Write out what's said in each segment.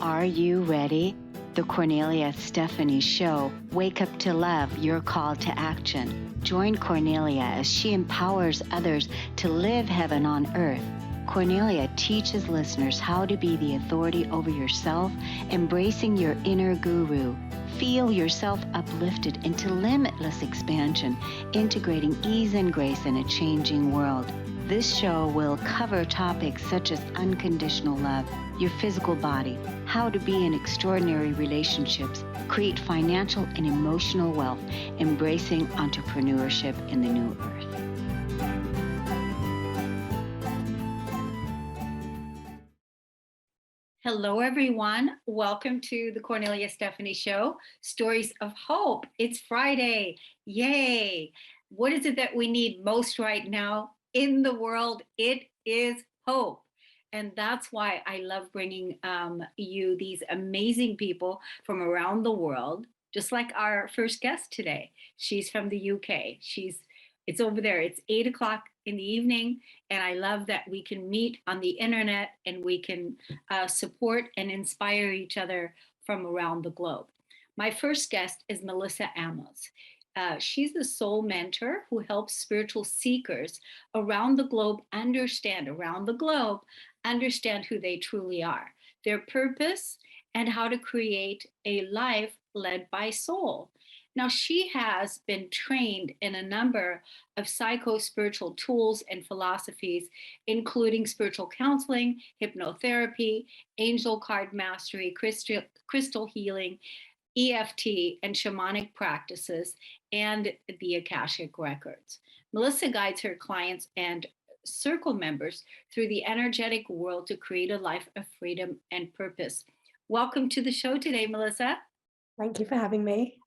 Are you ready? The Kornelia Stephanie Show. Wake up to love, your call to action. Join Kornelia as she empowers others to live heaven on earth. Kornelia teaches listeners how to be the authority over yourself, embracing your inner guru. Feel yourself uplifted into limitless expansion, integrating ease and grace in a changing world. This show will cover topics such as unconditional love, your physical body, how to be in extraordinary relationships, create financial and emotional wealth, embracing entrepreneurship in the new earth. Hello, everyone. Welcome to the Kornelia Stephanie Show, Stories of Hope. It's Friday. Yay. What is it that we need most right now in the world? It is hope. And that's why I love bringing you these amazing people from around the world, just like our first guest today. She's from the UK. It's over there. It's 8 o'clock in the evening. And I love that we can meet on the internet and we can support and inspire each other from around the globe. My first guest is Melissa Amos. She's the soul mentor who helps spiritual seekers around the globe understand who they truly are, their purpose, and how to create a life led by soul. Now, she has been trained in a number of psycho-spiritual tools and philosophies, including spiritual counseling, hypnotherapy, angel card mastery, crystal healing, EFT, and shamanic practices, and the Akashic Records. Melissa guides her clients and circle members through the energetic world to create a life of freedom and purpose. Welcome to the show today, Melissa. Thank you for having me.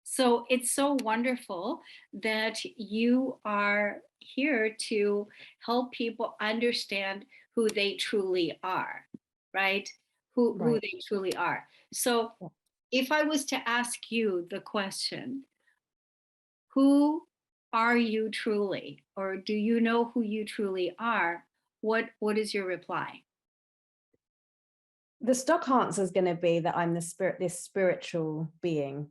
So it's so wonderful that you are here to help people understand who they truly are, right? Who they truly are. So if I was to ask you the question, who are you truly, or do you know who you truly are? What is your reply? The stock answer is going to be that I'm this spiritual being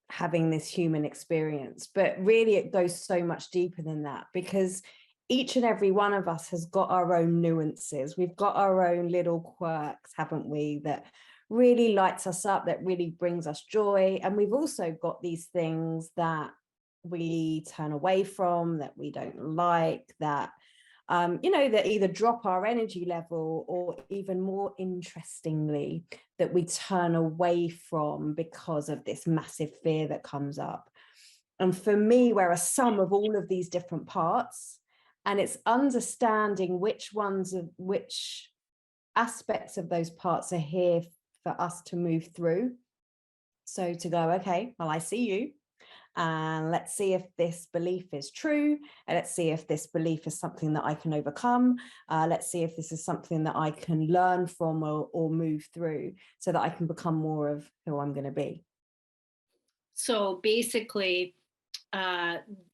having this human experience, but really it goes so much deeper than that, because each and every one of us has got our own nuances. We've got our own little quirks, haven't we, that really lights us up, that really brings us joy. And we've also got these things that we turn away from, that we don't like, that that either drop our energy level, or even more interestingly, that we turn away from because of this massive fear that comes up. And for me, we're a sum of all of these different parts, and it's understanding which aspects of those parts are here for us to move through. So to go, okay, well, I see you. And let's see if this belief is true. And let's see if this belief is something that I can overcome. Let's see if this is something that I can learn from or move through, so that I can become more of who I'm going to be. So basically,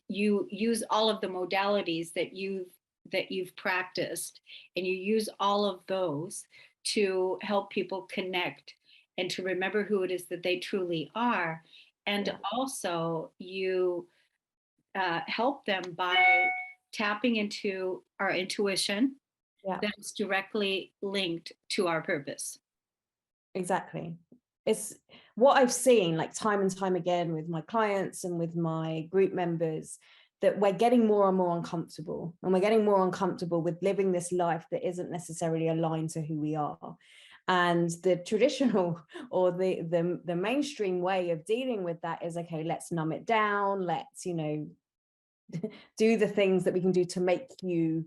you use all of the modalities that you've practiced, and you use all of those to help people connect and to remember who it is that they truly are. And also you help them by tapping into our intuition that's directly linked to our purpose. Exactly. It's what I've seen, like time and time again with my clients and with my group members, that we're getting more and more uncomfortable, and we're getting more uncomfortable with living this life that isn't necessarily aligned to who we are. And the traditional or the mainstream way of dealing with that is, okay, let's numb it down. Let's, do the things that we can do to make you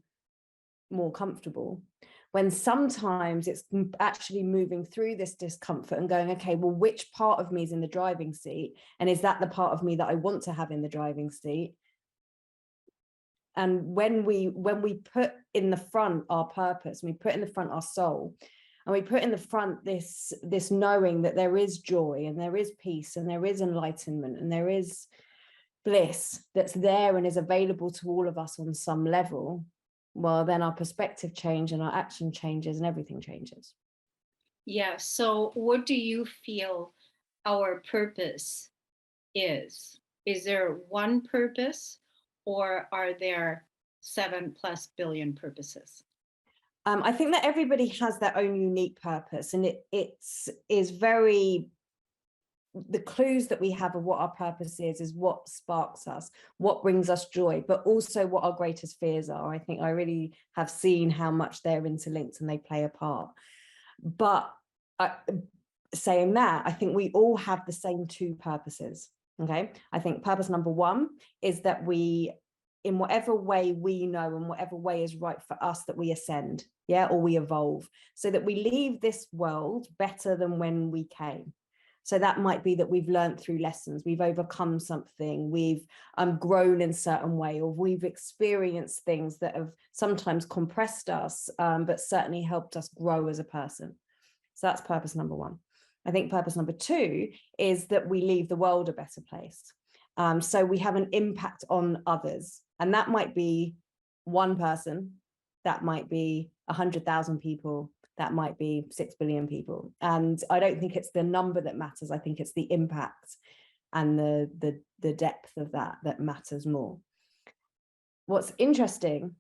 more comfortable. When sometimes it's actually moving through this discomfort and going, okay, well, which part of me is in the driving seat? And is that the part of me that I want to have in the driving seat? And when we put in the front our purpose, and we put in the front our soul, and we put in the front this knowing that there is joy and there is peace and there is enlightenment and there is bliss that's there and is available to all of us on some level, well, then our perspective changes and our action changes and everything changes. Yeah. So, what do you feel our purpose is? Is there one purpose, or are there 7+ billion purposes? I think that everybody has their own unique purpose, and is very, the clues that we have of what our purpose is what sparks us, what brings us joy, but also what our greatest fears are. I think I really have seen how much they're interlinked and they play a part. But saying that, I think we all have the same two purposes. Okay, I think purpose number one is that we, in whatever way we know and whatever way is right for us, that we ascend, yeah, or we evolve, so that we leave this world better than when we came. So that might be that we've learned through lessons, we've overcome something, we've grown in a certain way, or we've experienced things that have sometimes compressed us, but certainly helped us grow as a person. So that's purpose number one. I think purpose number two is that we leave the world a better place. So we have an impact on others. And that might be one person, that might be 100,000 people, that might be 6 billion people. And I don't think it's the number that matters. I think it's the impact and the depth of that matters more. What's interesting,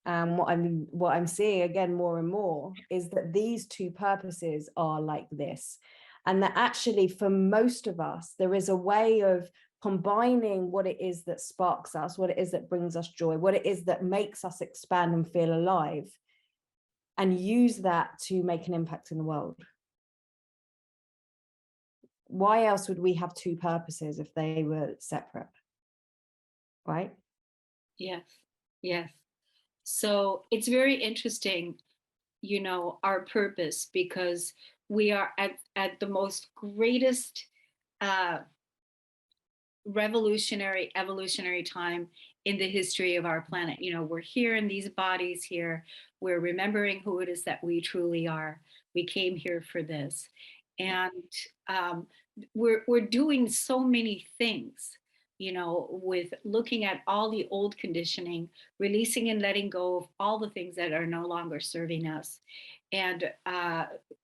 and what I'm seeing again more and more, is that these two purposes are like this, and that actually for most of us there is a way of combining what it is that sparks us, what it is that brings us joy, what it is that makes us expand and feel alive, and use that to make an impact in the world. Why else would we have two purposes if they were separate? Right? Yes. Yes. So it's very interesting, our purpose, because we are at the most greatest uh, revolutionary, evolutionary time in the history of our planet. We're here in these bodies here. We're remembering who it is that we truly are. We came here for this. And um, we're doing so many things, with looking at all the old conditioning, releasing and letting go of all the things that are no longer serving us, and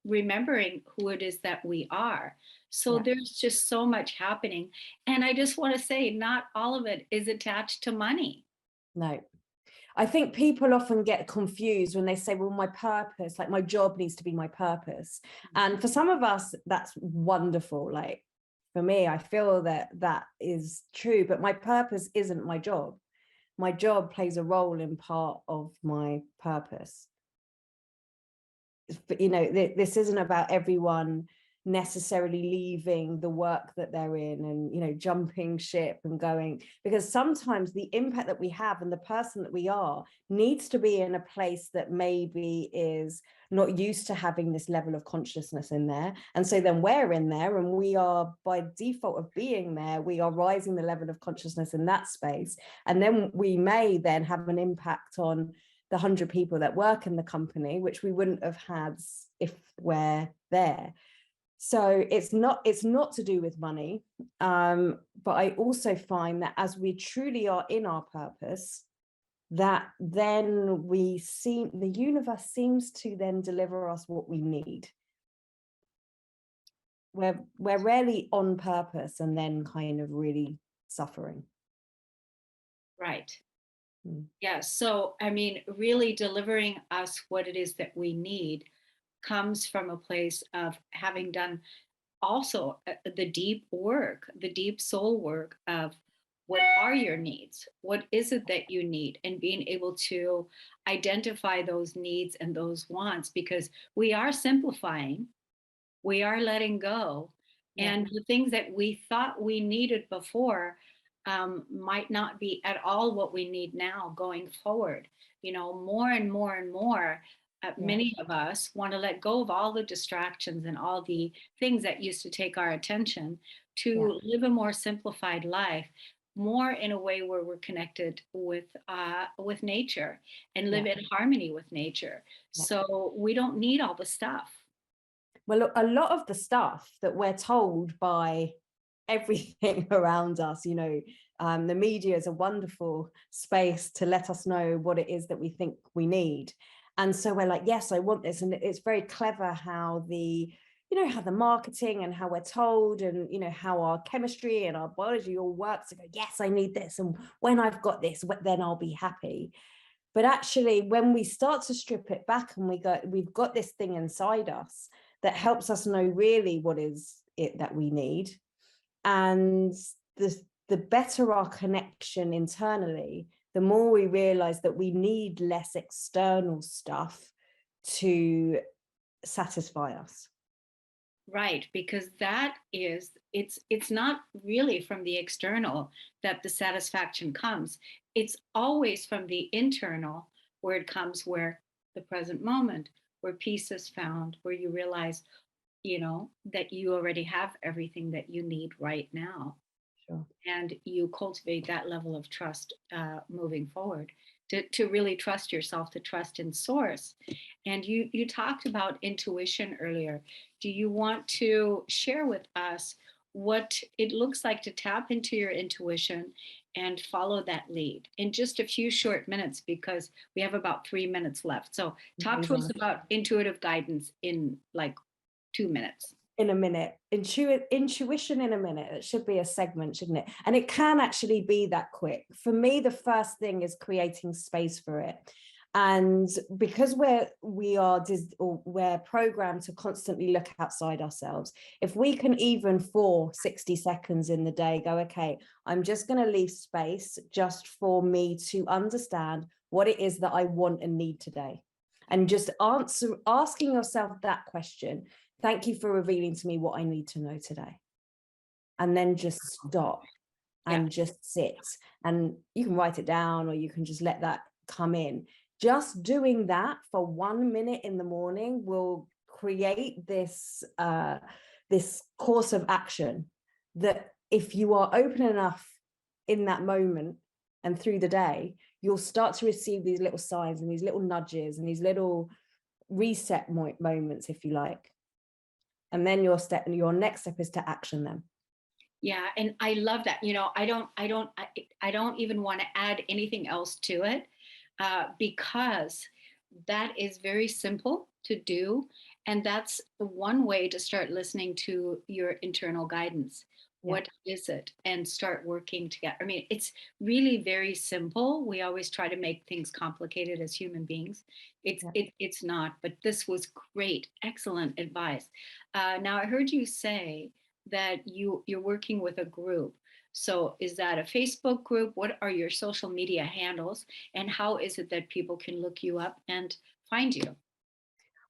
remembering who it is that we are. So Yeah. there's just so much happening. And I just want to say, not all of it is attached to money. No. I think people often get confused when they say, well, my purpose, like my job needs to be my purpose. And for some of us, that's wonderful. Like for me, I feel that is true, but my purpose isn't my job. My job plays a role in part of my purpose. But, this isn't about everyone necessarily leaving the work that they're in and jumping ship and going, because sometimes the impact that we have and the person that we are needs to be in a place that maybe is not used to having this level of consciousness in there. And so then we're in there and we are, by default of being there, we are rising the level of consciousness in that space, and then we may then have an impact on the 100 people that work in the company, which we wouldn't have had if we're there. So it's not to do with money, but I also find that as we truly are in our purpose, that then the universe seems to then deliver us what we need. We're rarely on purpose and then kind of really suffering. Right. Yeah. So, really delivering us what it is that we need comes from a place of having done also the deep work, the deep soul work of what are your needs? What is it that you need? And being able to identify those needs and those wants, because we are simplifying, we are letting go. Yeah. And the things that we thought we needed before might not be at all what we need now going forward. More and more and more, many of us want to let go of all the distractions and all the things that used to take our attention to live a more simplified life, more in a way where we're connected with nature and live in harmony with nature. So we don't need all the stuff. Well, look, a lot of the stuff that we're told by everything around us. The media is a wonderful space to let us know what it is that we think we need. And so we're like, yes, I want this. And it's very clever how how the marketing and how we're told, and how our chemistry and our biology all works to go, yes, I need this, and when I've got this, then I'll be happy. But actually, when we start to strip it back and we've got this thing inside us that helps us know really what is it that we need, and the better our connection internally, the more we realize that we need less external stuff to satisfy us. Right, because it's not really from the external that the satisfaction comes. It's always from the internal where it comes, where the present moment, where peace is found, where you realize, that you already have everything that you need right now. Sure. And you cultivate that level of trust moving forward, to really trust yourself, to trust in source. And you talked about intuition earlier. Do you want to share with us what it looks like to tap into your intuition and follow that lead in just a few short minutes, because we have about 3 minutes left? So talk to us Amazing. about intuitive guidance in like 2 minutes. In a minute. Intuition in a minute. It should be a segment, shouldn't it? And it can actually be that quick. For me, the first thing is creating space for it. And because we're programmed to constantly look outside ourselves, if we can, even for 60 seconds in the day, go, okay, I'm just going to leave space just for me to understand what it is that I want and need today. And just asking yourself that question: thank you for revealing to me what I need to know today. And then just stop and just sit. And you can write it down, or you can just let that come in. Just doing that for 1 minute in the morning will create this course of action that, if you are open enough in that moment and through the day, you'll start to receive these little signs and these little nudges and these little reset moments, if you like. And then your next step is to action them. Yeah, and I love that. I don't even want to add anything else to it, because that is very simple to do, and that's one way to start listening to your internal guidance. Yeah. What is it? And start working together. I mean, it's really very simple. We always try to make things complicated as human beings. It's not. But this was great, excellent advice. Now, I heard you say that you're working with a group. So is that a Facebook group? What are your social media handles? And how is it that people can look you up and find you?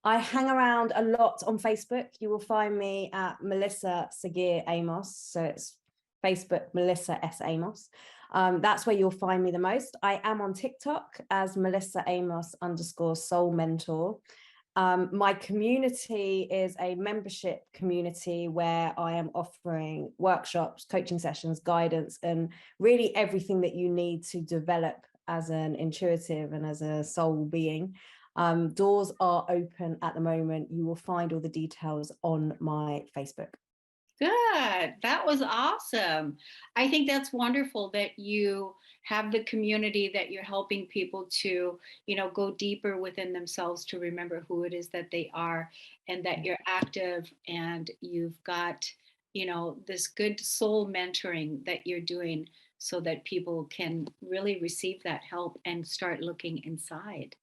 I hang around a lot on Facebook. You will find me at Melissa Sagir Amos. So it's Facebook, Melissa S. Amos. That's where you'll find me the most. I am on TikTok as Melissa Amos _soul mentor. My community is a membership community where I am offering workshops, coaching sessions, guidance, and really everything that you need to develop as an intuitive and as a soul being. Doors are open at the moment. You will find all the details on my Facebook. Good. That was awesome. I think that's wonderful that you have the community, that you're helping people to, go deeper within themselves, to remember who it is that they are, and that you're active, and you've got, this good soul mentoring that you're doing, so that people can really receive that help and start looking inside.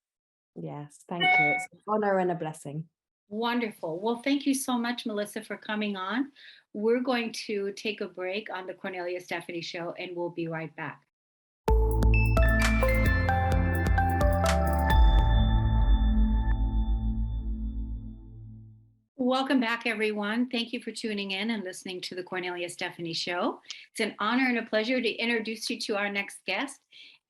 Yes, thank you. It's an honor and a blessing. Wonderful. Well, thank you so much, Melissa, for coming on. We're going to take a break on the Kornelia Stephanie Show, and we'll be right back. Welcome back, everyone. Thank you for tuning in and listening to the Kornelia Stephanie Show. It's an honor and a pleasure to introduce you to our next guest,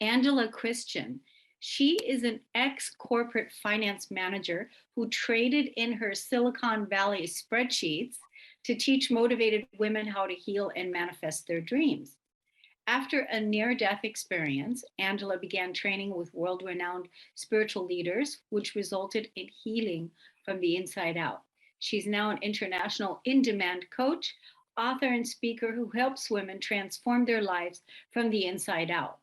Angela Christian. She is an ex-corporate finance manager who traded in her Silicon Valley spreadsheets to teach motivated women how to heal and manifest their dreams. After a near-death experience, Angela began training with world-renowned spiritual leaders, which resulted in healing from the inside out. She's now an international in-demand coach, author and speaker who helps women transform their lives from the inside out.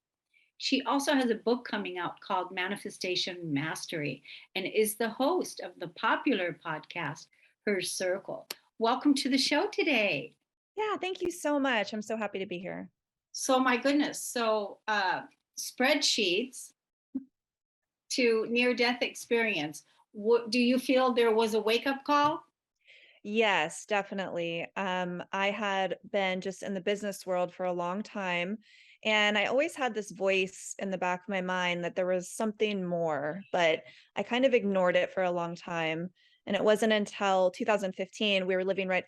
She also has a book coming out called Manifestation Mastery and is the host of the popular podcast, Her Circle. Welcome to the show today. Yeah, thank you so much. I'm so happy to be here. So, my goodness. So, spreadsheets to near death experience. Do you feel there was a wake up call? Yes, definitely. I had been just in the business world for a long time, and I always had this voice in the back of my mind that there was something more, but I kind of ignored it for a long time. And it wasn't until 2015, we were living right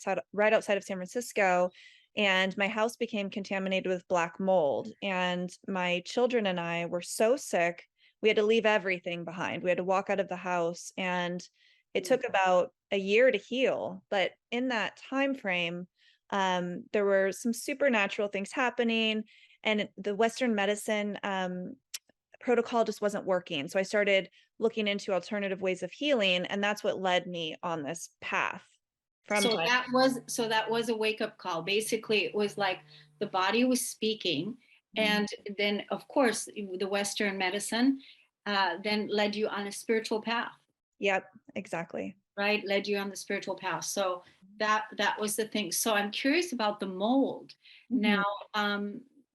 outside of San Francisco, and my house became contaminated with black mold. And my children and I were so sick, we had to leave everything behind. We had to walk out of the house, and it took about a year to heal, but in that time frame, there were some supernatural things happening, and the Western medicine protocol just wasn't working. So I started looking into alternative ways of healing, and that's what led me on this path. So that was a wake up call. Basically, it was like the body was speaking, and then of course the Western medicine then led you on a spiritual path. Yep, exactly. Right, led you on the spiritual path. So that was the thing. So I'm curious about the mold. Now,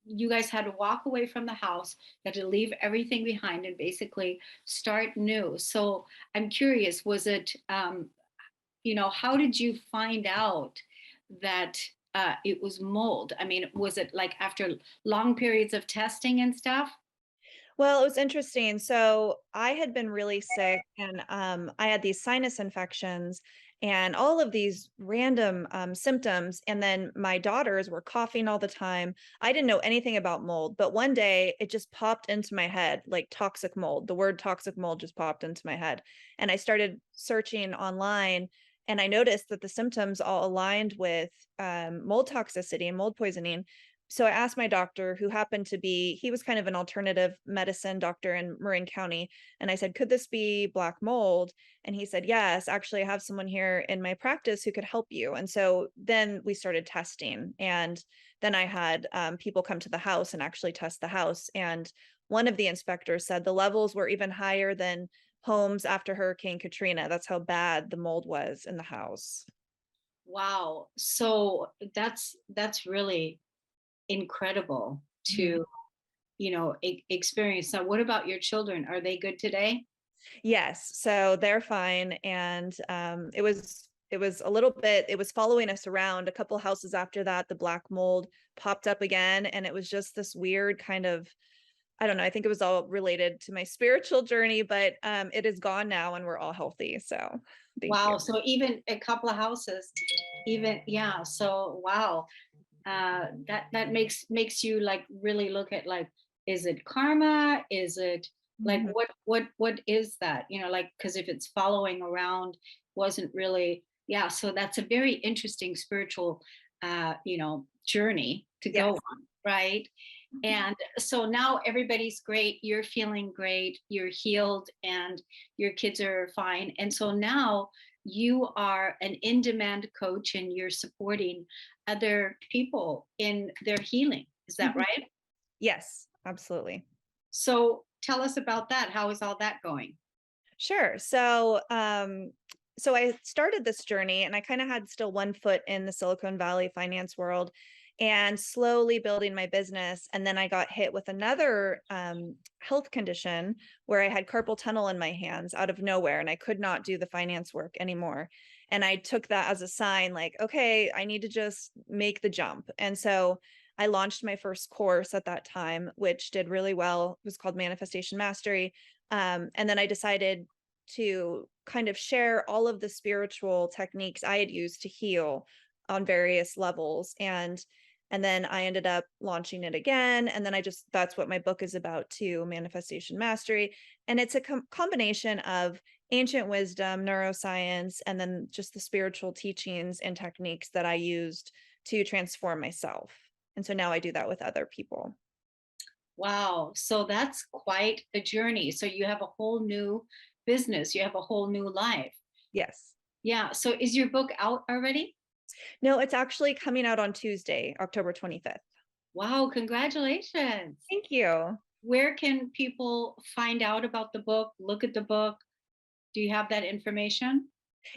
you guys had to walk away from the house, you had to leave everything behind and basically start new. So I'm curious, was it how did you find out that it was mold? I mean, was it like after long periods of testing and stuff? Well, it was interesting. So I had been really sick, and I had these sinus infections and all of these random symptoms. And then my daughters were coughing all the time. I didn't know anything about mold, but one day it just popped into my head, like toxic mold. The word toxic mold just popped into my head. And I started searching online, and I noticed that the symptoms all aligned with mold toxicity and mold poisoning. So I asked my doctor, who happened to be, he was kind of an alternative medicine doctor in Marin County. And I said, could this be black mold? And he said, yes, actually, I have someone here in my practice who could help you. And so then we started testing. And then I had people come to the house and actually test the house. And one of the inspectors said the levels were even higher than homes after Hurricane Katrina. That's how bad the mold was in the house. Wow. So that's really incredible to experience. Now, what about your children? Are they good today? Yes, so they're fine, and it was a little bit, it was following us around a couple houses after that. The black mold popped up again, and it was just this weird kind of, I don't know, I think it was all related to my spiritual journey, but it is gone now and we're all healthy. So thank you. Wow. So even a couple of houses, even, yeah. So wow. That makes you like really look at, like, is it karma? Is it like Mhm. what is that? Like, because if it's following around, wasn't really, yeah. So that's a very interesting spiritual journey to go Yes. on, right? And so now everybody's great, you're feeling great, you're healed, and your kids are fine. And so now you are an in demand coach and you're supporting other people in their healing. Is that Mhm. right? Yes, absolutely. So tell us about that. How is all that going? Sure. So I started this journey, and I kind of had still one foot in the Silicon Valley finance world and slowly building my business. And then I got hit with another health condition where I had carpal tunnel in my hands out of nowhere, and I could not do the finance work anymore. And I took that as a sign, like, okay, I need to just make the jump. And so I launched my first course at that time, which did really well. It was called Manifestation Mastery. And then I decided to kind of share all of the spiritual techniques I had used to heal on various levels. And then I ended up launching it again. And then that's what my book is about too, Manifestation Mastery. And it's a combination of ancient wisdom, neuroscience, and then just the spiritual teachings and techniques that I used to transform myself. And so now I do that with other people. Wow. So that's quite a journey. So you have a whole new business, you have a whole new life. Yes. Yeah. So is your book out already? No, it's actually coming out on Tuesday, October 25th. Wow, congratulations. Thank you. Where can people find out about the book, look at the book? Do you have that information?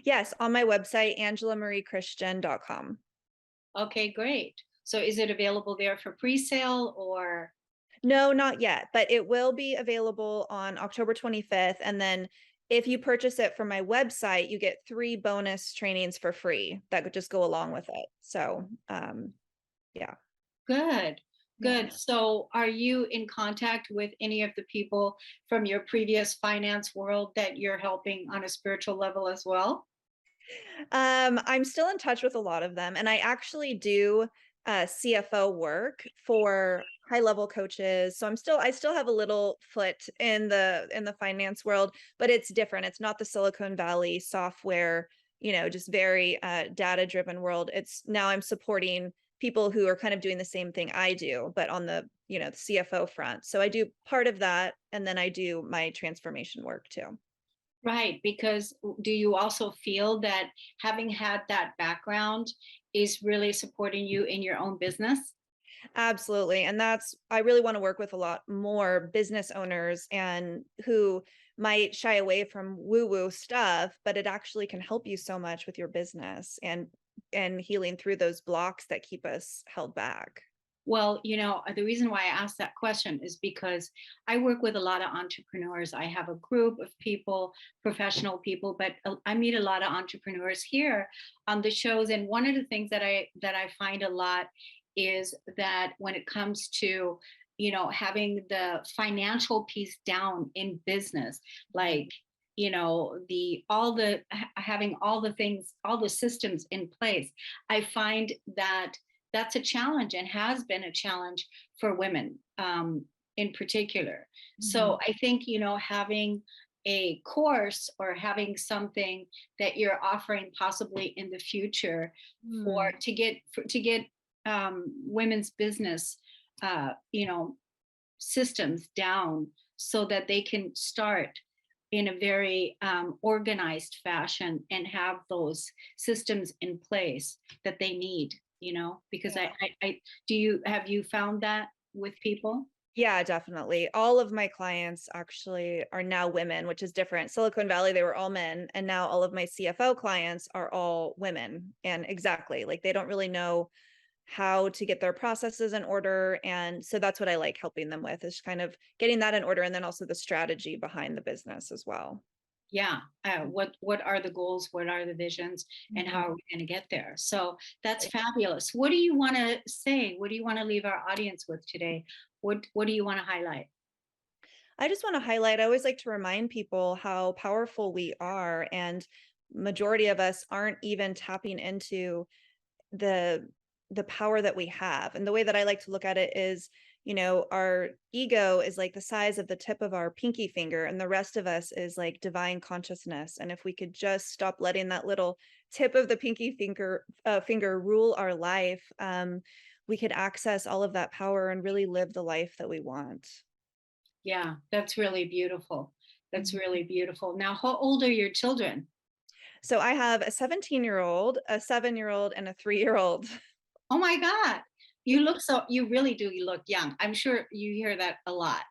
Yes, on my website, angelamariechristian.com. Okay, great. So is it available there for pre-sale or? No, not yet, but it will be available on October 25th. And then if you purchase it from my website, you get 3 bonus trainings for free that could just go along with it. So, yeah. Good, Yeah. good. So are you in contact with any of the people from your previous finance world that you're helping on a spiritual level as well? I'm still in touch with a lot of them, and I actually do CFO work for high level coaches. So I still have a little foot in the finance world, but it's different. It's not the Silicon Valley software, just very data driven world. It's now I'm supporting people who are kind of doing the same thing I do, but on the CFO front. So I do part of that, and then I do my transformation work too. Right, because do you also feel that having had that background is really supporting you in your own business? Absolutely. And I really want to work with a lot more business owners and who might shy away from woo-woo stuff, but it actually can help you so much with your business and healing through those blocks that keep us held back. Well, the reason why I asked that question is because I work with a lot of entrepreneurs. I have a group of people, professional people, but I meet a lot of entrepreneurs here on the shows. And one of the things that I find a lot is that when it comes to, having the financial piece down in business, like having all the things, all the systems in place, I find that that's a challenge and has been a challenge for women in particular. Mhm. So I think, having a course or having something that you're offering possibly in the future Mm. to get women's business, you know, systems down so that they can start in a very organized fashion and have those systems in place that they need, because Yeah. I have you found that with people? Yeah, definitely. All of my clients actually are now women, which is different. Silicon Valley, they were all men, and now all of my CFO clients are all women. And exactly, like they don't really know how to get their processes in order. And so that's what I like helping them with is kind of getting that in order and then also the strategy behind the business as well. Yeah. What are the goals? What are the visions? And how Mhm. are we going to get there? So that's fabulous. What do you want to say? What do you want to leave our audience with today? What do you want to highlight? I just want to highlight, I always like to remind people how powerful we are. And majority of us aren't even tapping into the the power that we have. And the way that I like to look at it is, our ego is like the size of the tip of our pinky finger and the rest of us is like divine consciousness. And if we could just stop letting that little tip of the pinky finger rule our life, we could access all of that power and really live the life that we want. Yeah, that's really beautiful. That's Mhm. really beautiful. Now, how old are your children? So I have a 17-year-old, a 7-year-old, and a 3-year-old. Oh my God. You really do, you look young. I'm sure you hear that a lot,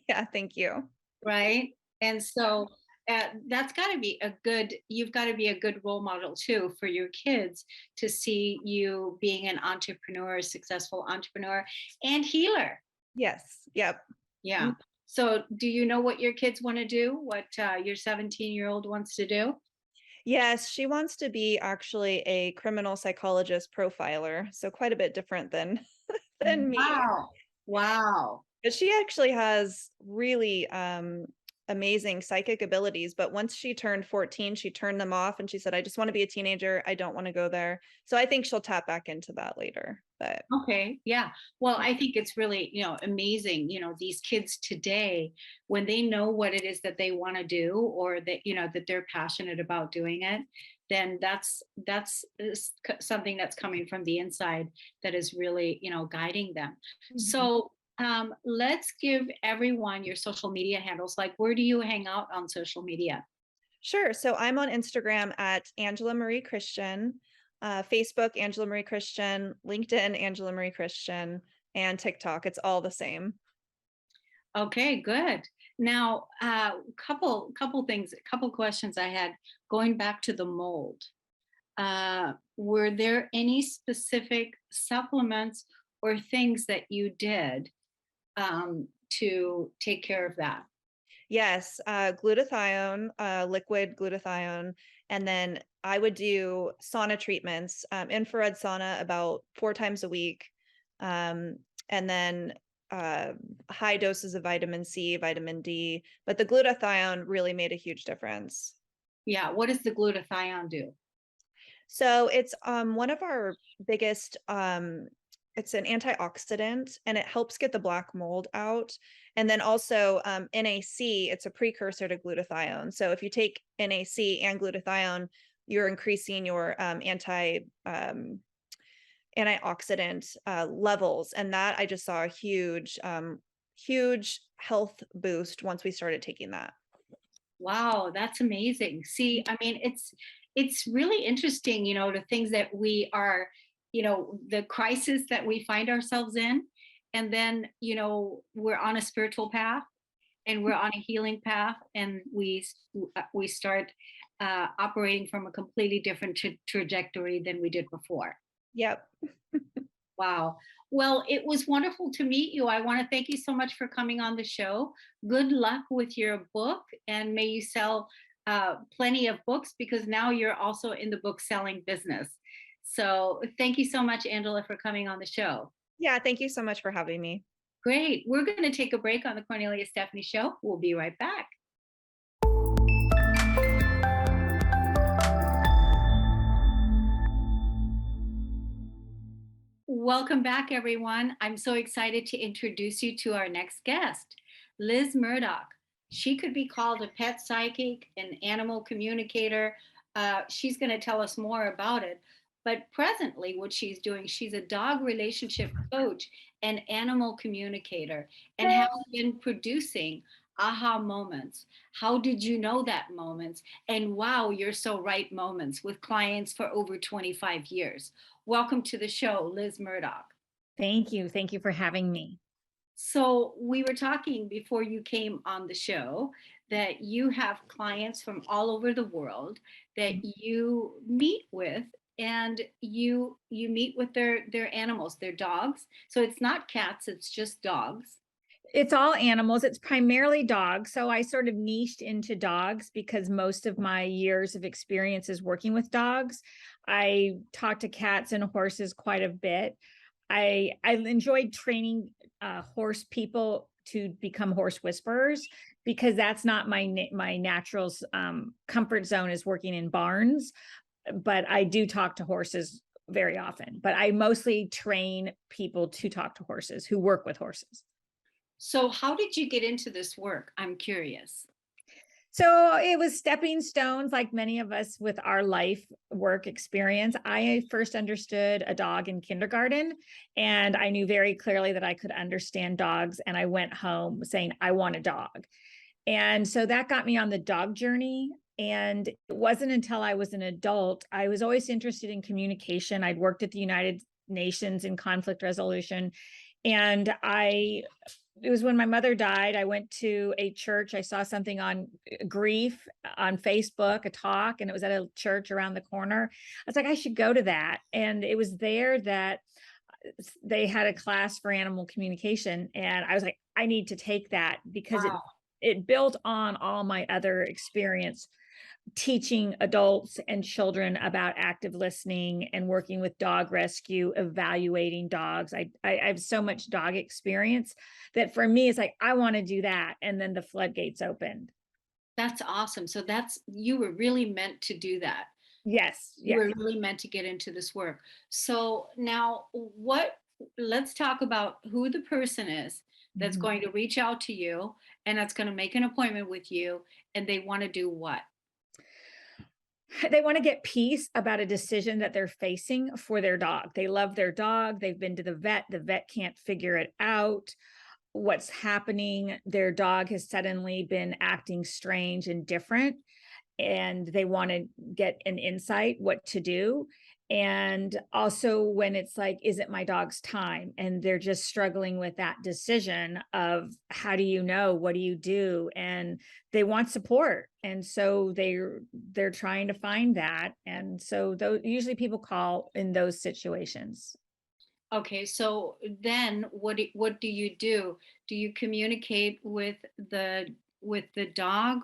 Yeah, thank you. right? And so you've got to be a good role model too for your kids to see you being an entrepreneur, a successful entrepreneur and healer. Yes. Yep. Yeah. So do you know what your kids want to do? What your 17-year-old wants to do? Yes, she wants to be actually a criminal psychologist profiler, so quite a bit different than than me. Wow. Wow. But she actually has really amazing psychic abilities, but once she turned 14, she turned them off and she said, "I just want to be a teenager. I don't want to go there." So I think she'll tap back into that later. But Okay, yeah. Well, I think it's really, amazing, these kids today, when they know what it is that they want to do or that, that they're passionate about doing it, then that's something that's coming from the inside that is really, guiding them. Mhm. So, let's give everyone your social media handles. Like, where do you hang out on social media? Sure. So I'm on Instagram at Angela Marie Christian. Facebook, Angela Marie Christian, LinkedIn, Angela Marie Christian, and TikTok. It's all the same. Okay, good. Now, couple things, a couple questions I had going back to the mold. Were there any specific supplements or things that you did to take care of that? Yes, glutathione, liquid glutathione, and then I would do sauna treatments, infrared sauna about 4 times a week, and then high doses of vitamin C, vitamin D. But the glutathione really made a huge difference. Yeah, what does the glutathione do? So it's one of our biggest it's an antioxidant and it helps get the black mold out. And then also NAC, it's a precursor to glutathione. So if you take NAC and glutathione, you're increasing your antioxidant levels. And that I just saw a huge health boost once we started taking that. Wow, that's amazing. See, I mean, it's really interesting, the things that we are, the crisis that we find ourselves in, and then, we're on a spiritual path and we're on a healing path, and we start operating from a completely different trajectory than we did before. Yep. Wow. Well, it was wonderful to meet you. I want to thank you so much for coming on the show. Good luck with your book, and may you sell plenty of books, because now you're also in the book selling business. So thank you so much, Angela, for coming on the show. Yeah, thank you so much for having me. Great. We're going to take a break on the Kornelia Stephanie Show. We'll be right back. Welcome back, everyone. I'm so excited to introduce you to our next guest, Liz Murdoch. She could be called a pet psychic, an animal communicator. She's going to tell us more about it. But presently, what she's doing, she's a dog relationship coach and animal communicator, and has been producing aha moments. How did you know that moments? And wow, you're so right moments with clients for over 25 years. Welcome to the show, Liz Murdoch. Thank you. Thank you for having me. So we were talking before you came on the show that you have clients from all over the world that you meet with, and you meet with their animals, their dogs. So it's not cats, it's just dogs. It's all animals. It's primarily dogs. So I sort of niched into dogs because most of my years of experience is working with dogs. I talk to cats and horses quite a bit. I enjoyed training horse people to become horse whisperers, because that's not my natural comfort zone is working in barns. But I do talk to horses very often. But I mostly train people to talk to horses who work with horses. So how did you get into this work? I'm curious. So it was stepping stones, like many of us with our life work experience. I first understood a dog in kindergarten, and I knew very clearly that I could understand dogs. And I went home saying, I want a dog. And so that got me on the dog journey. And it wasn't until I was an adult, I was always interested in communication. I'd worked at the United Nations in conflict resolution. And it was when my mother died. I went to a church. I saw something on grief on Facebook, a talk, and it was at a church around the corner. I was like, I should go to that. And it was there that they had a class for animal communication. And I was like, I need to take that, because Wow. it built on all my other experience teaching adults and children about active listening and working with dog rescue, evaluating dogs. I have so much dog experience that for me, it's like, I want to do that. And then the floodgates opened. That's awesome. So you were really meant to do that. Yes. You Yeah. were really meant to get into this work. So now let's talk about who the person is that's going to reach out to you and that's going to make an appointment with you, and they want to do what? They want to get peace about a decision that they're facing for their dog. They love their dog. They've been to the vet can't figure it out. What's happening? Their dog has suddenly been acting strange and different, and they want to get an insight what to do. And also when it's like, is it my dog's time? And they're just struggling with that decision of how do you know? What do you do? And they want support. And so they're trying to find that. And so those usually people call in those situations. Okay, so then what do you do? Do you communicate with the dog,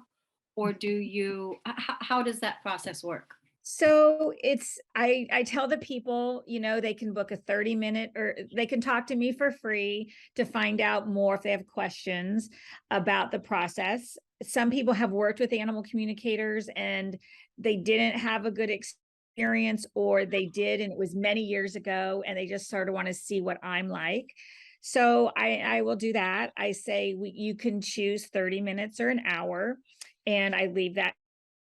or do you how does that process work? So it's I tell the people, they can book a 30-minute, or they can talk to me for free to find out more if they have questions about the process. Some people have worked with animal communicators and they didn't have a good experience, or they did and it was many years ago and they just sort of want to see what I'm like. So I will do that. I say you can choose 30 minutes or an hour, and I leave that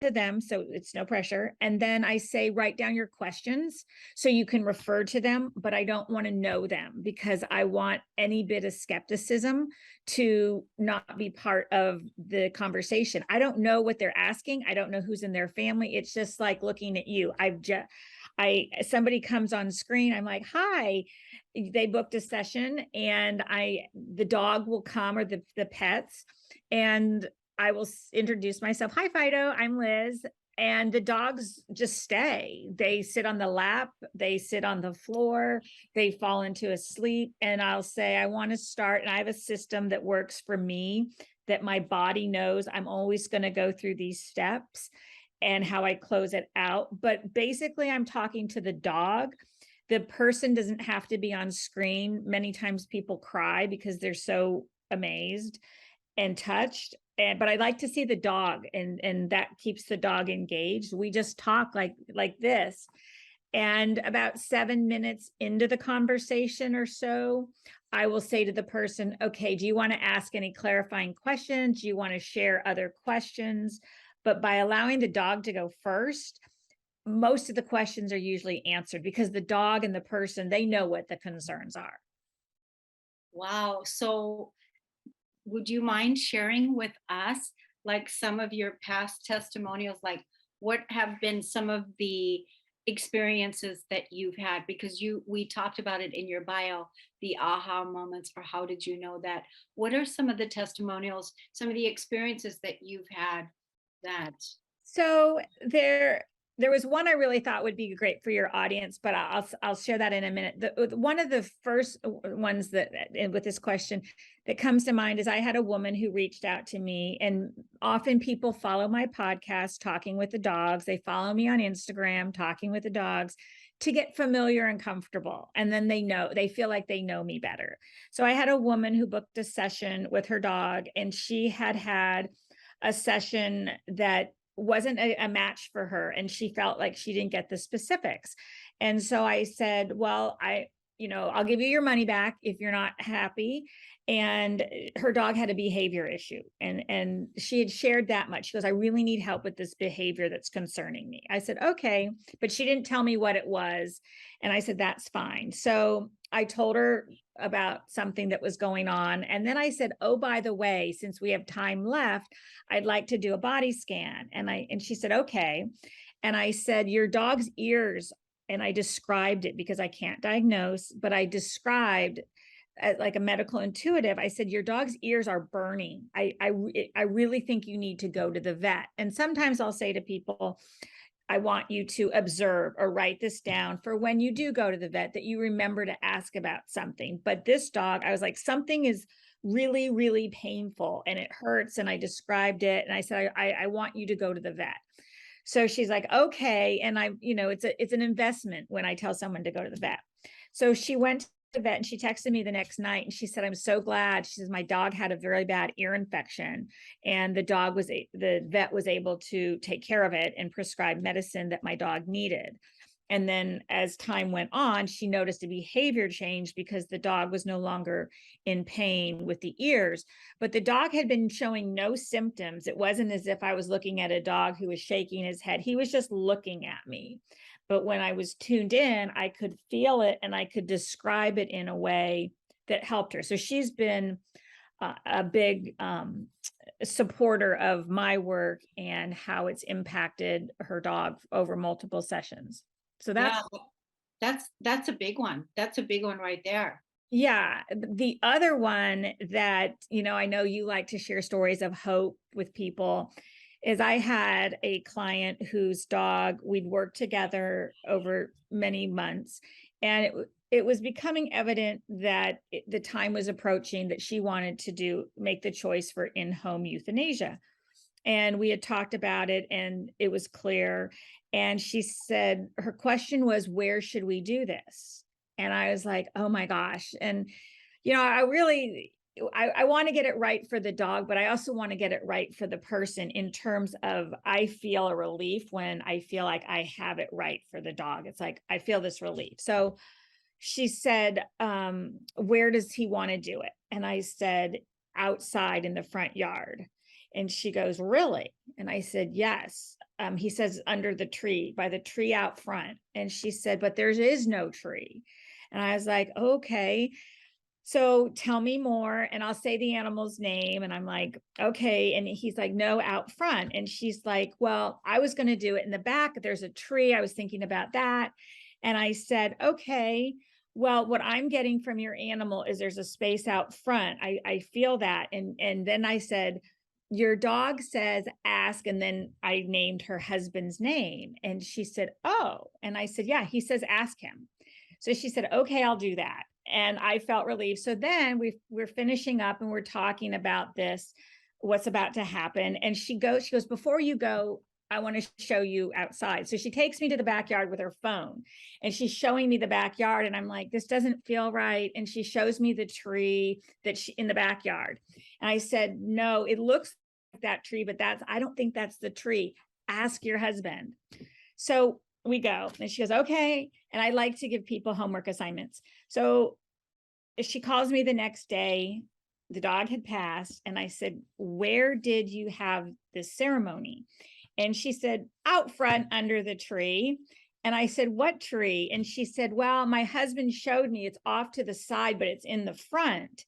to them, so it's no pressure. And then I say, write down your questions so you can refer to them, but I don't want to know them because I want any bit of skepticism to not be part of the conversation. I don't know what they're asking. I don't know who's in their family. It's just like looking at you. Somebody comes on screen, I'm like, hi. They booked a session and the dog will come, or the pets, and I will introduce myself. Hi, Fido, I'm Liz. And the dogs just stay. They sit on the lap, they sit on the floor, they fall into a sleep. And I'll say, I want to start. And I have a system that works for me, that my body knows I'm always going to go through these steps and how I close it out. But basically, I'm talking to the dog. The person doesn't have to be on screen. Many times people cry because they're so amazed and touched. But I like to see the dog, and that keeps the dog engaged. We just talk like this. And about 7 minutes into the conversation or so, I will say to the person, okay, do you want to ask any clarifying questions? Do you want to share other questions? But by allowing the dog to go first, most of the questions are usually answered because the dog and the person, they know what the concerns are. Wow. So would you mind sharing with us like some of your past testimonials, like what have been some of the experiences that you've had, because we talked about it in your bio, the aha moments, or how did you know that? What are some of the testimonials, some of the experiences that you've had that So there was one I really thought would be great for your audience, but I'll share that in a minute. One of the first ones that with this question that comes to mind is I had a woman who reached out to me, and often people follow my podcast, Talking with the Dogs. They follow me on Instagram, Talking with the Dogs, to get familiar and comfortable. And then they feel like they know me better. So I had a woman who booked a session with her dog, and she had a session that wasn't a match for her, and she felt like she didn't get the specifics. And so I said, well, I'll give you your money back if you're not happy. And her dog had a behavior issue, and she had shared that much. She goes, I really need help with this behavior that's concerning me. I said, okay, but she didn't tell me what it was. And I said, that's fine. So I told her about something that was going on. And then I said, oh, by the way, since we have time left, I'd like to do a body scan. And she said, okay. And I said, your dog's ears, and I described it because I can't diagnose, but I described like a medical intuitive. I said, your dog's ears are burning. I really think you need to go to the vet. And sometimes I'll say to people, I want you to observe or write this down for when you do go to the vet, that you remember to ask about something. But this dog, I was like, something is really, really painful and it hurts. And I described it. And I said, I want you to go to the vet. So she's like, okay. And it's an investment when I tell someone to go to the vet. So she went to the vet and she texted me the next night and she said, I'm so glad. She says, my dog had a very bad ear infection, and the vet was able to take care of it and prescribe medicine that my dog needed. And then as time went on, she noticed a behavior change because the dog was no longer in pain with the ears, but the dog had been showing no symptoms. It wasn't as if I was looking at a dog who was shaking his head. He was just looking at me. But when I was tuned in, I could feel it and I could describe it in a way that helped her. So she's been a big supporter of my work and how it's impacted her dog over multiple sessions. So that's, Yeah, that's a big one. That's a big one right there. yeah. The other one that, I know you like to share stories of hope with people is I had a client whose dog, we'd worked together over many months, and it was becoming evident that the time was approaching that she wanted to make the choice for in-home euthanasia. And we had talked about it and it was clear. And she said, her question was, where should we do this? And I was like, oh my gosh. And, I want to get it right for the dog, but I also want to get it right for the person in terms of, I feel a relief when I feel like I have it right for the dog. It's like, I feel this relief. So she said, where does he want to do it? And I said, outside in the front yard. And she goes, really? And I said, yes. He says, under the tree, by the tree out front. And she said, but there is no tree. And I was like, okay. So tell me more. And I'll say the animal's name. And I'm like, okay. And he's like, no, out front. And she's like, well, I was going to do it in the back. There's a tree. I was thinking about that. And I said, okay, well, what I'm getting from your animal is there's a space out front. I feel that. And then I said, your dog says ask, and then I named her husband's name. And she said, oh. And I said, yeah, he says ask him. So she said, okay, I'll do that. And I felt relieved. So then we're finishing up and we're talking about this, what's about to happen. And she goes, before you go, I want to show you outside. So she takes me to the backyard with her phone and she's showing me the backyard. And I'm like, this doesn't feel right. And she shows me the tree in the backyard. And I said, no, it looks like that tree, but I don't think that's the tree. Ask your husband. So we go and she goes, okay. And I like to give people homework assignments. So she calls me the next day. The dog had passed. And I said, where did you have this ceremony? And she said, out front under the tree. And I said, what tree? And she said, well, my husband showed me it's off to the side, but it's in the front.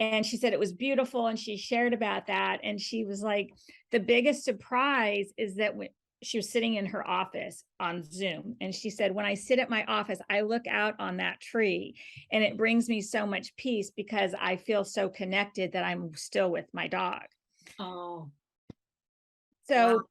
And she said it was beautiful. And she shared about that. And she was like, the biggest surprise is that when she was sitting in her office on Zoom. And she said, when I sit at my office, I look out on that tree and it brings me so much peace because I feel so connected that I'm still with my dog. Oh, so wow.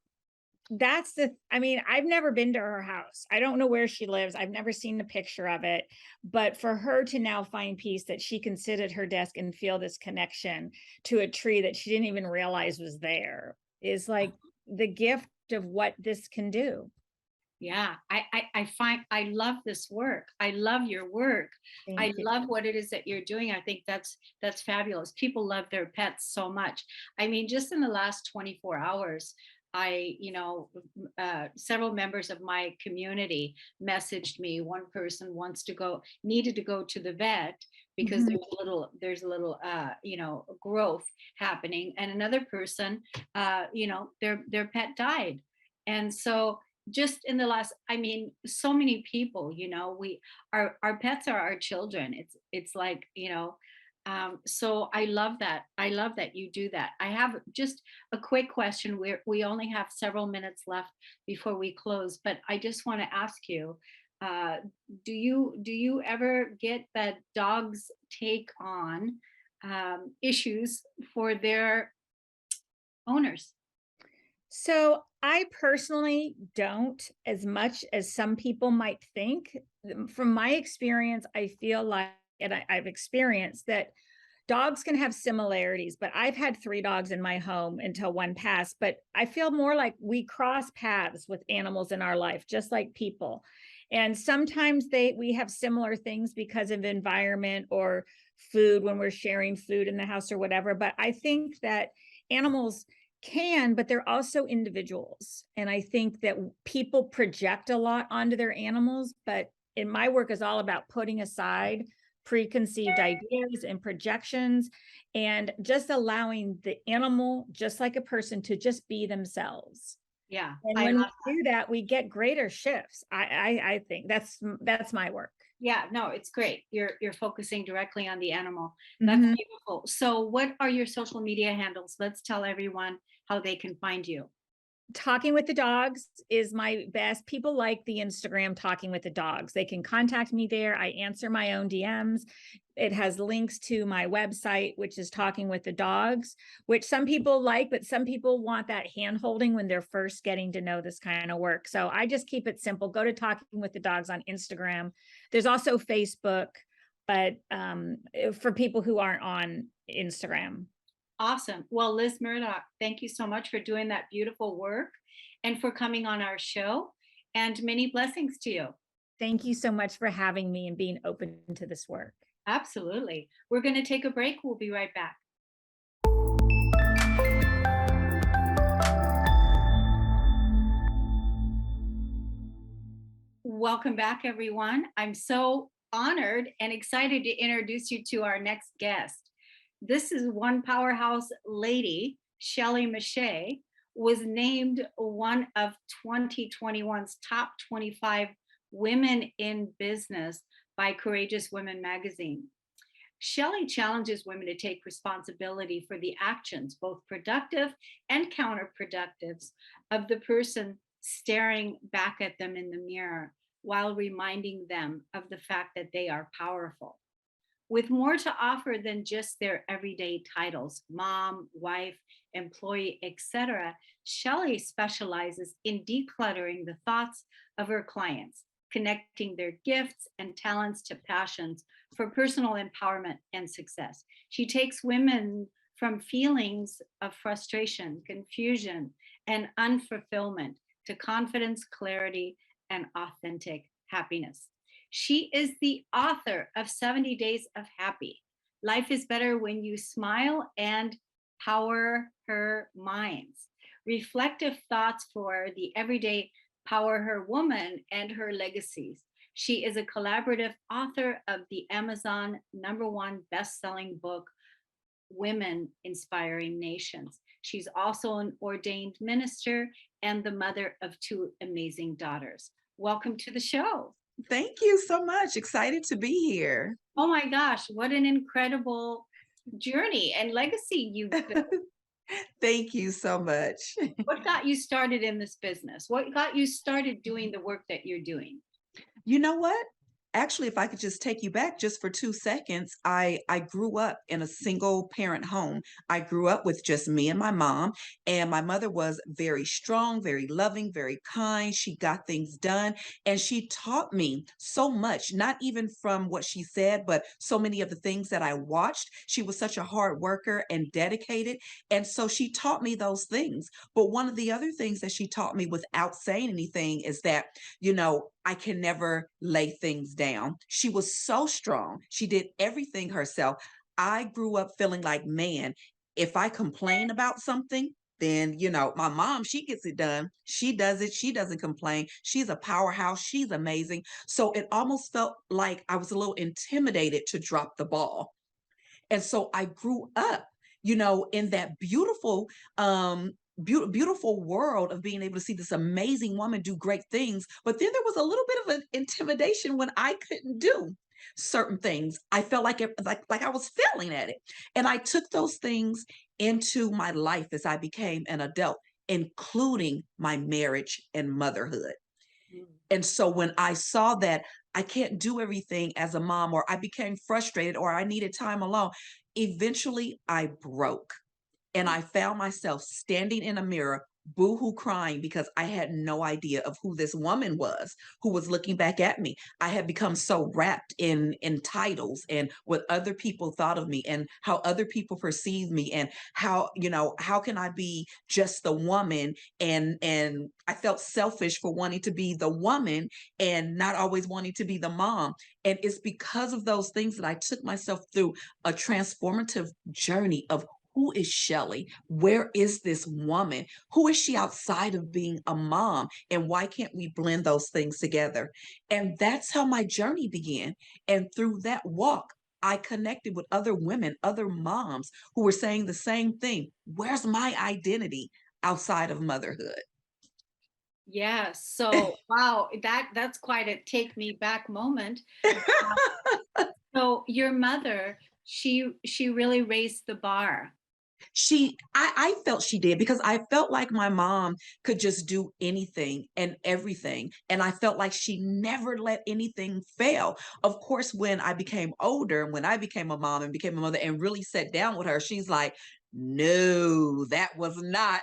That's I've never been to her house. I don't know where she lives. I've never seen the picture of it, but for her to now find peace that she can sit at her desk and feel this connection to a tree that she didn't even realize was there is like the gift of what this can do. Yeah, I love this work. I love your work. Thank you. Love what it is that you're doing. I think that's fabulous. People love their pets so much. I mean, just in the last 24 hours, several members of my community messaged me. One person needed to go to the vet because Mhm. there's a little growth happening, and another person, their pet died. And so just in the last, so many people, our pets are our children. It's like, so I love that. I love that you do that. I have just a quick question. We only have several minutes left before we close, but I just want to ask you, uh, do you ever get that dogs take on issues for their owners? So I personally don't, as much as some people might think. From my experience, I feel like, and I've experienced that dogs can have similarities, but I've had 3 dogs in my home until one passed. But I feel more like we cross paths with animals in our life, just like people. And sometimes we have similar things because of environment or food when we're sharing food in the house or whatever. But I think that animals can, but they're also individuals. And I think that people project a lot onto their animals, but in my work is all about putting aside preconceived ideas and projections and just allowing the animal, just like a person, to just be themselves. Yeah, And when we do that, we get greater shifts. I think that's my work. yeah, no, it's great. You're focusing directly on the animal. That's Mhm. beautiful. So what are your social media handles? Let's tell everyone how they can find you. Talking with the dogs is my best. People like the Instagram Talking with the Dogs. They can contact me there. I answer my own DMs. It has links to my website, which is Talking with the Dogs, which some people like, but some people want that hand holding when they're first getting to know this kind of work. So I just keep it simple. Go to Talking with the Dogs on Instagram. There's also Facebook, but for people who aren't on Instagram. Awesome. Well, Liz Murdoch, thank you so much for doing that beautiful work and for coming on our show. And many blessings to you. Thank you so much for having me and being open to this work. Absolutely. We're going to take a break. We'll be right back. Welcome back, everyone. I'm so honored and excited to introduce you to our next guest. This is one powerhouse lady, Shelley Meche, was named one of 2021's top 25 women in business by Courageous Women magazine. Shelley challenges women to take responsibility for the actions, both productive and counterproductive, of the person staring back at them in the mirror while reminding them of the fact that they are powerful. With more to offer than just their everyday titles, mom, wife, employee, etc., Shelley specializes in decluttering the thoughts of her clients, connecting their gifts and talents to passions for personal empowerment and success. She takes women from feelings of frustration, confusion, and unfulfillment to confidence, clarity, and authentic happiness. She is the author of 70 Days of Happy. Life is Better When You Smile, and Power Her Minds. Reflective thoughts for the everyday Power Her Woman and her legacies. She is a collaborative author of the Amazon #1 best-selling book, Women Inspiring Nations. She's also an ordained minister and the mother of 2 amazing daughters. Welcome to the show. Thank you so much. Excited to be here. Oh my gosh, what an incredible journey and legacy you've built. Thank you so much. What got you started in this business? What got you started doing the work that you're doing? You know what? Actually, if I could just take you back just for 2 seconds, I grew up in a single parent home. I grew up with just me and my mom, and my mother was very strong, very loving, very kind. She got things done, and she taught me so much, not even from what she said, but so many of the things that I watched. She was such a hard worker and dedicated, and so she taught me those things. But one of the other things that she taught me without saying anything is that, I can never lay things down. She was so strong. She did everything herself. I grew up feeling like, man, if I complain about something, then, my mom, she gets it done. She does it. She doesn't complain. She's a powerhouse. She's amazing. So it almost felt like I was a little intimidated to drop the ball. And so I grew up, in that beautiful world of being able to see this amazing woman do great things. But then there was a little bit of an intimidation when I couldn't do certain things. I felt like like I was failing at it. And I took those things into my life as I became an adult, including my marriage and motherhood. And so when I saw that I can't do everything as a mom, or I became frustrated, or I needed time alone, eventually I broke. And I found myself standing in a mirror, boohoo crying, because I had no idea of who this woman was who was looking back at me. I had become so wrapped in titles and what other people thought of me and how other people perceive me, and how can I be just the woman, and I felt selfish for wanting to be the woman and not always wanting to be the mom. And it's because of those things that I took myself through a transformative journey of, who is Shelley? Where is this woman? Who is she outside of being a mom? And why can't we blend those things together? And that's how my journey began. And through that walk, I connected with other women, other moms who were saying the same thing. Where's my identity outside of motherhood? Yes. So, wow, that's quite a take me back moment. So your mother, she really raised the bar I felt she did, because I felt like my mom could just do anything and everything. And I felt like she never let anything fail. Of course, when I became older, when I became a mom and became a mother and really sat down with her, she's like, no, that was not,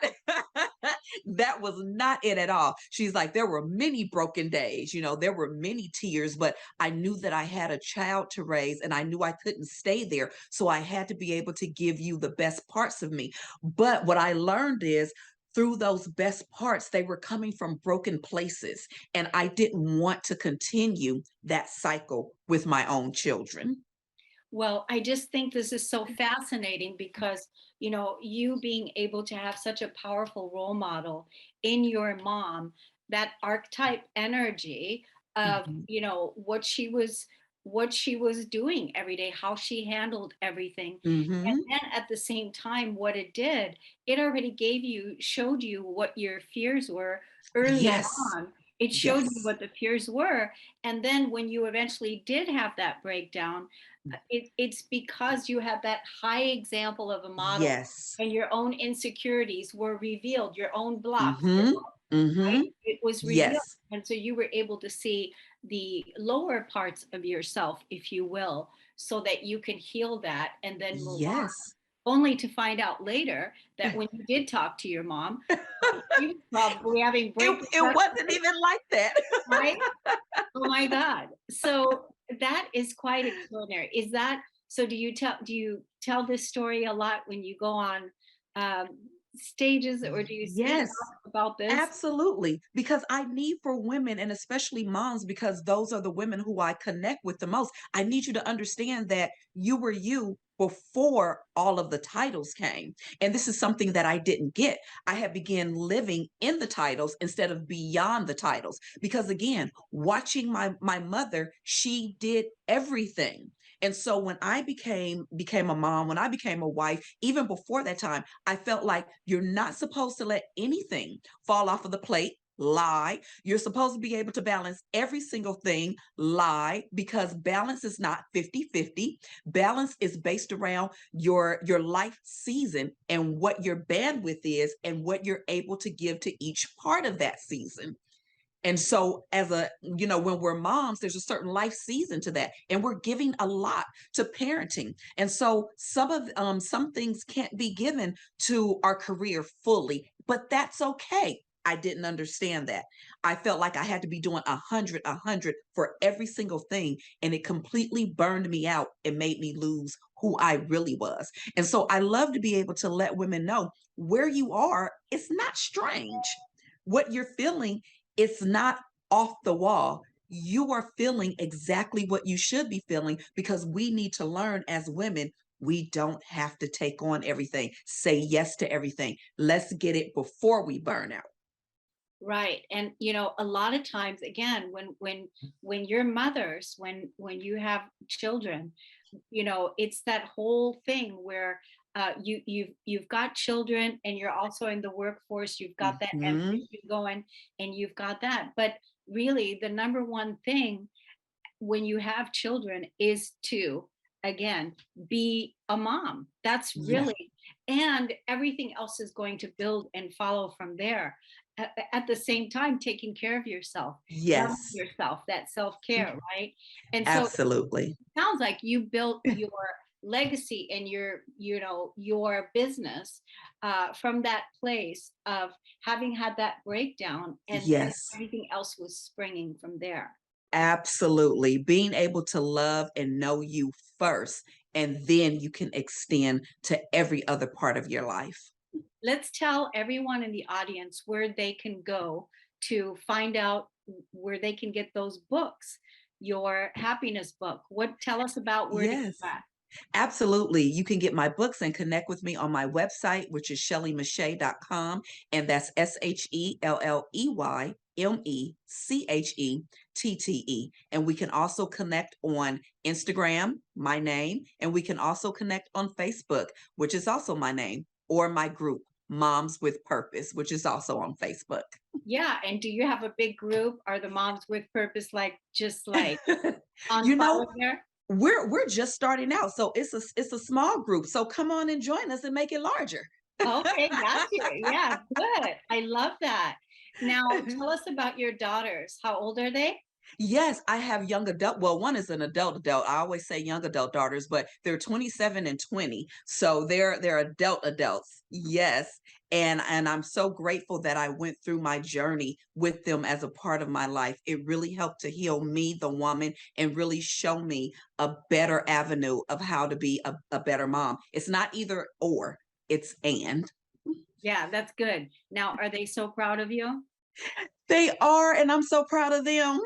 that was not it at all. She's like, there were many broken days, there were many tears, but I knew that I had a child to raise and I knew I couldn't stay there. So I had to be able to give you the best parts of me. But what I learned is, through those best parts, they were coming from broken places. And I didn't want to continue that cycle with my own children. Well, I just think this is so fascinating because, you being able to have such a powerful role model in your mom, that archetype energy of, Mhm. what she was doing every day, how she handled everything. And Mhm. then at the same time, what it did, it already showed you what your fears were early Yes. on. It showed you Yes. what the fears were. And then when you eventually did have that breakdown, it's because you had that high example of a model, Yes. and your own insecurities were revealed, your own blocks, Mhm. right? Mhm. It was revealed. Yes. And so you were able to see the lower parts of yourself, if you will, so that you can heal that and then move on, Yes. only to find out later that when you did talk to your mom, she was probably having It breakthrough, it wasn't even like that. right? Oh my God. So that is quite extraordinary. Is that so? Do you tell this story a lot when you go on um, stages, or do you speak Yes. out about this? Absolutely. Because I need for women, and especially moms, because those are the women who I connect with the most. I need you to understand that you were you before all of the titles came. And this is something that I didn't get. I had began living in the titles instead of beyond the titles. Because again, watching my mother, she did everything. And so when I became a mom, when I became a wife, even before that time, I felt like you're not supposed to let anything fall off of the plate. Lie. You're supposed to be able to balance every single thing. Lie, because balance is not 50-50. Balance is based around your life season and what your bandwidth is and what you're able to give to each part of that season. And so, when we're moms, there's a certain life season to that, and we're giving a lot to parenting. And so, some things can't be given to our career fully, but that's okay. I didn't understand that. I felt like I had to be doing 100 for every single thing, and it completely burned me out and made me lose who I really was. And so, I love to be able to let women know where you are. It's not strange. What you're feeling, it's not off the wall. You are feeling exactly what you should be feeling, because we need to learn as women, we don't have to take on everything, say yes to everything. Let's get it before we burn out. Right. And a lot of times, again, when you're mothers, when you have children, it's that whole thing where you've got children and you're also in the workforce, you've got that Hmm. ambition going, and you've got that. But really, the number one thing when you have children is to, again, be a mom. That's Yeah. really, and everything else is going to build and follow from there. At the same time, taking care of yourself, loving Yes. yourself, that self-care, right? And so Absolutely. sounds like you built your legacy and your business from that place of having had that breakdown, and then Yes. everything else was springing from there. Absolutely. Being able to love and know you first, and then you can extend to every other part of your life. Let's tell everyone in the audience where they can go to find out where they can get those books, your happiness book. Tell us about where to get Yes. that. Absolutely. You can get my books and connect with me on my website, which is shelleymeche.com. And that's SHELLEYMECHETTE. And we can also connect on Instagram, my name, and we can also connect on Facebook, which is also my name, or my group, Moms with Purpose, which is also on Facebook. Yeah, and do you have a big group? Are the moms with purpose just like on You fire know, there? We're just starting out, so it's a small group. So come on and join us and make it larger. Okay, got you. Yeah, good. I love that. Now, tell us about your daughters. How old are they? Yes, I have young adult. Well, one is an adult. I always say young adult daughters, but they're 27 and 20. So they're adults. Yes. And I'm so grateful that I went through my journey with them as a part of my life. It really helped to heal me, the woman, and really show me a better avenue of how to be a better mom. It's not either or, it's and. Yeah, that's good. Now, are they so proud of you? They are, and I'm so proud of them.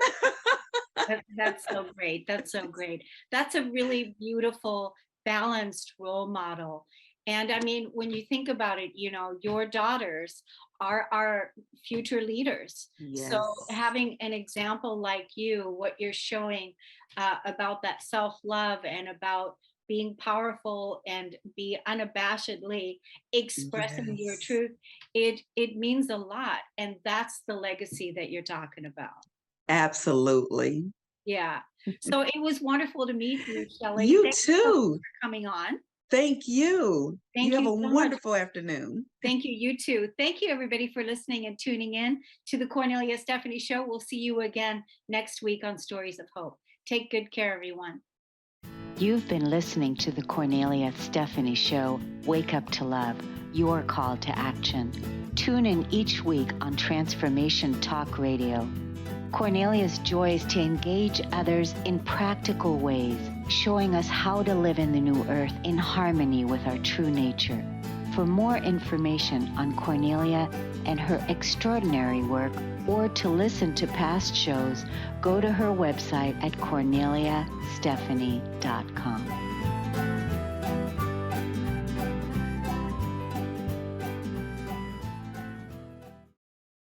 That's so great. That's so great. That's a really beautiful, balanced role model. And I mean, when you think about it, your daughters are our future leaders. So Yes. having an example like you, what you're showing about that self-love and about being powerful and be unabashedly expressing your Yes. truth, it means a lot. And that's the legacy that you're talking about. Absolutely. Yeah. So it was wonderful to meet you, Shelley. You Thank you so much too. for coming on. Thank you. You Thank have you a so much. wonderful afternoon. Thank you. You too. Thank you, everybody, for listening and tuning in to the Kornelia Stephanie Show. We'll see you again next week on Stories of Hope. Take good care, everyone. You've been listening to the Kornelia Stephanie Show, Wake Up to Love, your call to action. Tune in each week on Transformation Talk Radio. Kornelia's joy is to engage others in practical ways, showing us how to live in the new earth in harmony with our true nature. For more information on Kornelia and her extraordinary work, or to listen to past shows, go to her website at korneliastephanie.com.